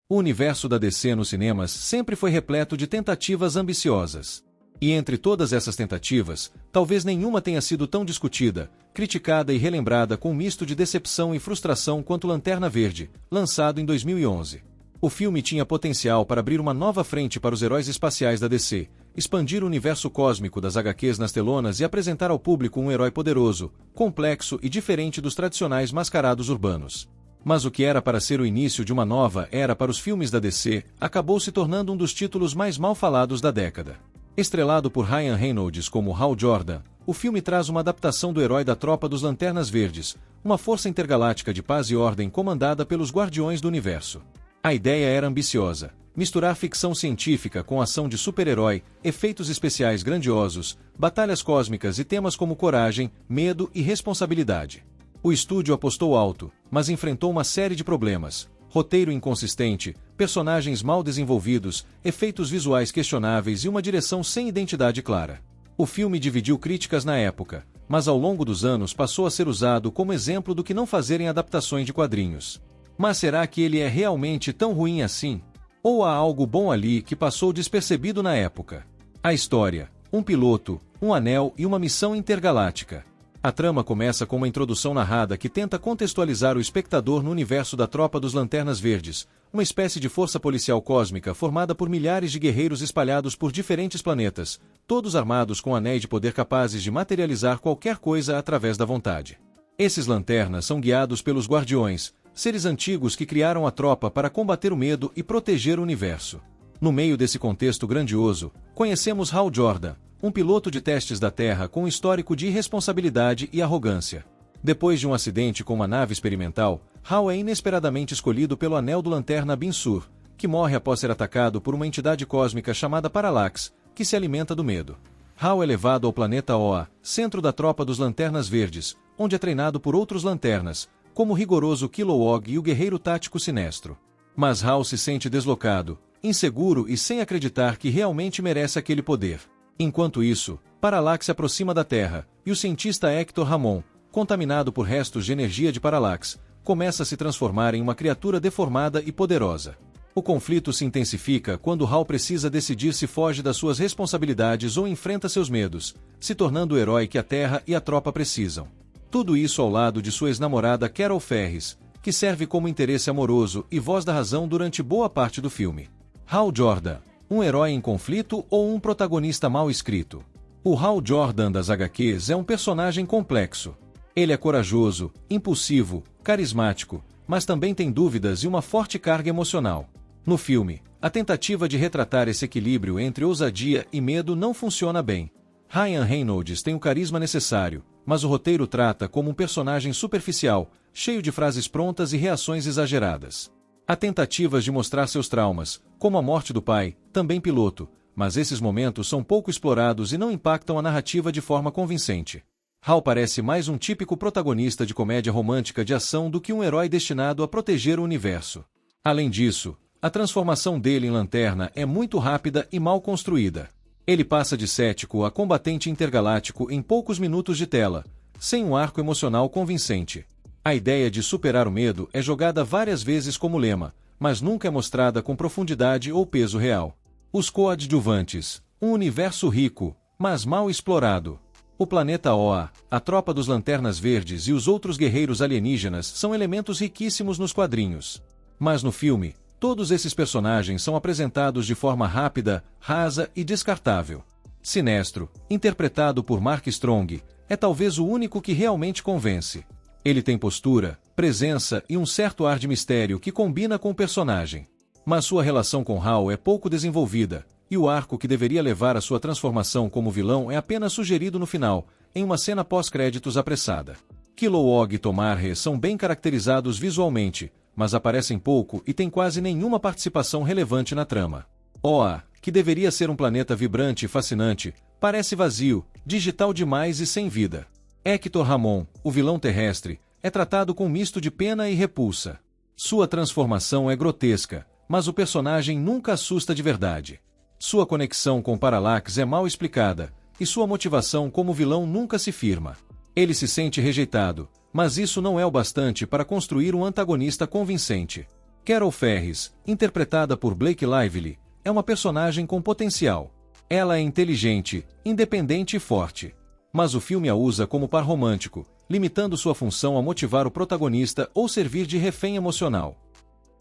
O universo da DC nos cinemas sempre foi repleto de tentativas ambiciosas. E entre todas essas tentativas, talvez nenhuma tenha sido tão discutida, criticada e relembrada com um misto de decepção e frustração quanto Lanterna Verde, lançado em 2011. O filme tinha potencial para abrir uma nova frente para os heróis espaciais da DC, expandir o universo cósmico das HQs nas telonas e apresentar ao público um herói poderoso, complexo e diferente dos tradicionais mascarados urbanos. Mas o que era para ser o início de uma nova era para os filmes da DC, acabou se tornando um dos títulos mais mal falados da década. Estrelado por Ryan Reynolds como Hal Jordan, o filme traz uma adaptação do herói da Tropa dos Lanternas Verdes, uma força intergaláctica de paz e ordem comandada pelos Guardiões do Universo. A ideia era ambiciosa: misturar ficção científica com ação de super-herói, efeitos especiais grandiosos, batalhas cósmicas e temas como coragem, medo e responsabilidade. O estúdio apostou alto, mas enfrentou uma série de problemas: roteiro inconsistente, personagens mal desenvolvidos, efeitos visuais questionáveis e uma direção sem identidade clara. O filme dividiu críticas na época, mas ao longo dos anos passou a ser usado como exemplo do que não fazer em adaptações de quadrinhos. Mas será que ele é realmente tão ruim assim? Ou há algo bom ali que passou despercebido na época? A história: um piloto, um anel e uma missão intergaláctica. A trama começa com uma introdução narrada que tenta contextualizar o espectador no universo da Tropa dos Lanternas Verdes, uma espécie de força policial cósmica formada por milhares de guerreiros espalhados por diferentes planetas, todos armados com anéis de poder capazes de materializar qualquer coisa através da vontade. Esses lanternas são guiados pelos Guardiões, seres antigos que criaram a tropa para combater o medo e proteger o universo. No meio desse contexto grandioso, conhecemos Hal Jordan, um piloto de testes da Terra com um histórico de irresponsabilidade e arrogância. Depois de um acidente com uma nave experimental, Hal é inesperadamente escolhido pelo Anel do Lanterna Bin-Sur, que morre após ser atacado por uma entidade cósmica chamada Parallax, que se alimenta do medo. Hal é levado ao planeta Oa, centro da Tropa dos Lanternas Verdes, onde é treinado por outros lanternas, como o rigoroso Kilowog e o guerreiro tático Sinestro. Mas Hal se sente deslocado, inseguro e sem acreditar que realmente merece aquele poder. Enquanto isso, Parallax se aproxima da Terra, e o cientista Hector Ramon, contaminado por restos de energia de Parallax, começa a se transformar em uma criatura deformada e poderosa. O conflito se intensifica quando Hal precisa decidir se foge das suas responsabilidades ou enfrenta seus medos, se tornando o herói que a Terra e a tropa precisam. Tudo isso ao lado de sua ex-namorada Carol Ferris, que serve como interesse amoroso e voz da razão durante boa parte do filme. Hal Jordan: um herói em conflito ou um protagonista mal escrito? O Hal Jordan das HQs é um personagem complexo. Ele é corajoso, impulsivo, carismático, mas também tem dúvidas e uma forte carga emocional. No filme, a tentativa de retratar esse equilíbrio entre ousadia e medo não funciona bem. Ryan Reynolds tem o carisma necessário, mas o roteiro trata como um personagem superficial, cheio de frases prontas e reações exageradas. Há tentativas de mostrar seus traumas, como a morte do pai, também piloto, mas esses momentos são pouco explorados e não impactam a narrativa de forma convincente. Hal parece mais um típico protagonista de comédia romântica de ação do que um herói destinado a proteger o universo. Além disso, a transformação dele em lanterna é muito rápida e mal construída. Ele passa de cético a combatente intergaláctico em poucos minutos de tela, sem um arco emocional convincente. A ideia de superar o medo é jogada várias vezes como lema, mas nunca é mostrada com profundidade ou peso real. Os coadjuvantes: um universo rico, mas mal explorado. O planeta Oa, a Tropa dos Lanternas Verdes e os outros guerreiros alienígenas são elementos riquíssimos nos quadrinhos. Mas no filme, todos esses personagens são apresentados de forma rápida, rasa e descartável. Sinestro, interpretado por Mark Strong, é talvez o único que realmente convence. Ele tem postura, presença e um certo ar de mistério que combina com o personagem. Mas sua relação com Hal é pouco desenvolvida, e o arco que deveria levar à sua transformação como vilão é apenas sugerido no final, em uma cena pós-créditos apressada. Kilowog e Tomarhe são bem caracterizados visualmente, mas aparecem pouco e têm quase nenhuma participação relevante na trama. Oa, que deveria ser um planeta vibrante e fascinante, parece vazio, digital demais e sem vida. Hector Ramon, o vilão terrestre, é tratado com um misto de pena e repulsa. Sua transformação é grotesca, mas o personagem nunca assusta de verdade. Sua conexão com Parallax é mal explicada, e sua motivação como vilão nunca se firma. Ele se sente rejeitado, mas isso não é o bastante para construir um antagonista convincente. Carol Ferris, interpretada por Blake Lively, é uma personagem com potencial. Ela é inteligente, independente e forte. Mas o filme a usa como par romântico, limitando sua função a motivar o protagonista ou servir de refém emocional.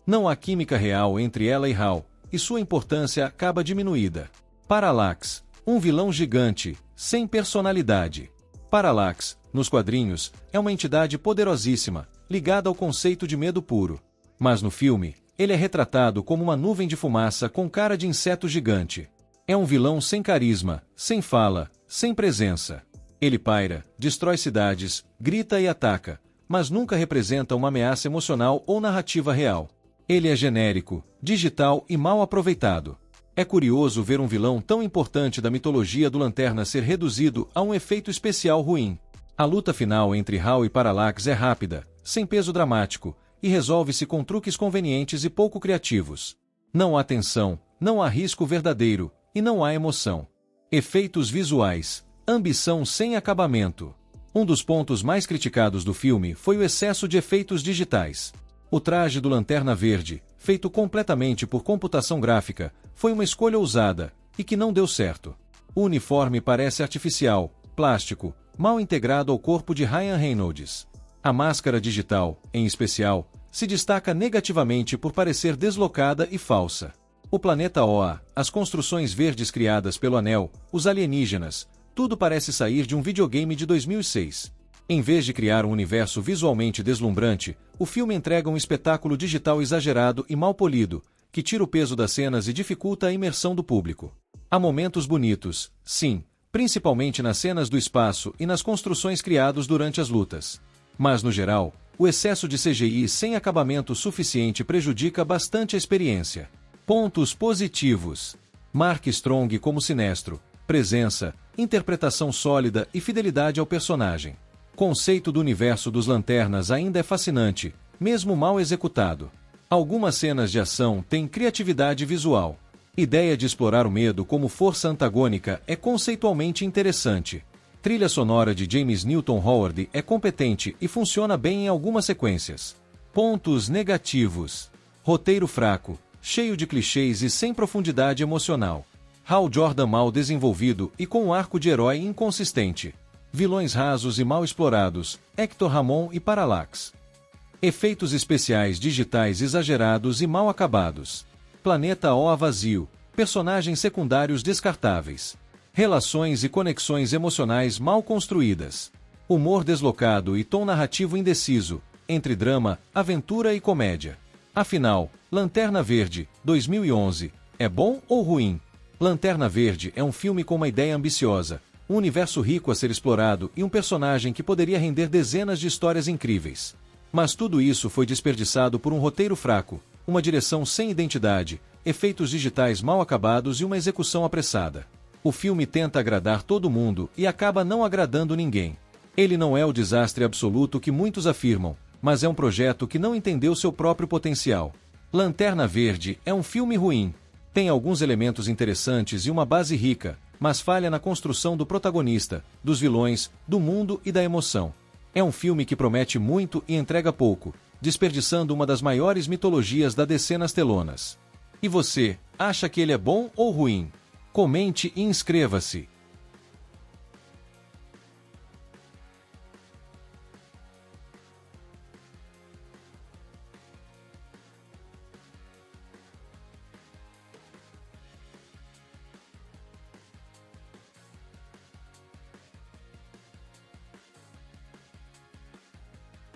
Não há química real entre ela e Hal, e sua importância acaba diminuída. Parallax, um vilão gigante, sem personalidade. Parallax, nos quadrinhos, é uma entidade poderosíssima, ligada ao conceito de medo puro. Mas no filme, ele é retratado como uma nuvem de fumaça com cara de inseto gigante. É um vilão sem carisma, sem fala, sem presença. Ele paira, destrói cidades, grita e ataca, mas nunca representa uma ameaça emocional ou narrativa real. Ele é genérico, digital e mal aproveitado. É curioso ver um vilão tão importante da mitologia do Lanterna ser reduzido a um efeito especial ruim. A luta final entre Hal e Parallax é rápida, sem peso dramático, e resolve-se com truques convenientes e pouco criativos. Não há tensão, não há risco verdadeiro, e não há emoção. Efeitos visuais. Ambição sem acabamento. Um dos pontos mais criticados do filme foi o excesso de efeitos digitais. O traje do Lanterna Verde, feito completamente por computação gráfica, foi uma escolha ousada, e que não deu certo. O uniforme parece artificial, plástico, mal integrado ao corpo de Ryan Reynolds. A máscara digital, em especial, se destaca negativamente por parecer deslocada e falsa. O planeta Oa, as construções verdes criadas pelo Anel, os alienígenas, tudo parece sair de um videogame de 2006. Em vez de criar um universo visualmente deslumbrante, o filme entrega um espetáculo digital exagerado e mal polido, que tira o peso das cenas e dificulta a imersão do público. Há momentos bonitos, sim, principalmente nas cenas do espaço e nas construções criadas durante as lutas. Mas, no geral, o excesso de CGI sem acabamento suficiente prejudica bastante a experiência. Pontos positivos. Mark Strong como Sinestro, presença, interpretação sólida e fidelidade ao personagem. Conceito do universo dos Lanternas ainda é fascinante, mesmo mal executado. Algumas cenas de ação têm criatividade visual. Ideia de explorar o medo como força antagônica é conceitualmente interessante. Trilha sonora de James Newton Howard é competente e funciona bem em algumas sequências. Pontos negativos. Roteiro fraco, cheio de clichês e sem profundidade emocional. Hal Jordan mal desenvolvido e com um arco de herói inconsistente. Vilões rasos e mal explorados, Hector Ramon e Parallax. Efeitos especiais digitais exagerados e mal acabados. Planeta Oa vazio, personagens secundários descartáveis. Relações e conexões emocionais mal construídas. Humor deslocado e tom narrativo indeciso, entre drama, aventura e comédia. Afinal, Lanterna Verde, 2011, é bom ou ruim? Lanterna Verde é um filme com uma ideia ambiciosa, um universo rico a ser explorado e um personagem que poderia render dezenas de histórias incríveis. Mas tudo isso foi desperdiçado por um roteiro fraco, uma direção sem identidade, efeitos digitais mal acabados e uma execução apressada. O filme tenta agradar todo mundo e acaba não agradando ninguém. Ele não é o desastre absoluto que muitos afirmam, mas é um projeto que não entendeu seu próprio potencial. Lanterna Verde é um filme ruim. Tem alguns elementos interessantes e uma base rica, mas falha na construção do protagonista, dos vilões, do mundo e da emoção. É um filme que promete muito e entrega pouco, desperdiçando uma das maiores mitologias da DC nas telonas. E você, acha que ele é bom ou ruim? Comente e inscreva-se.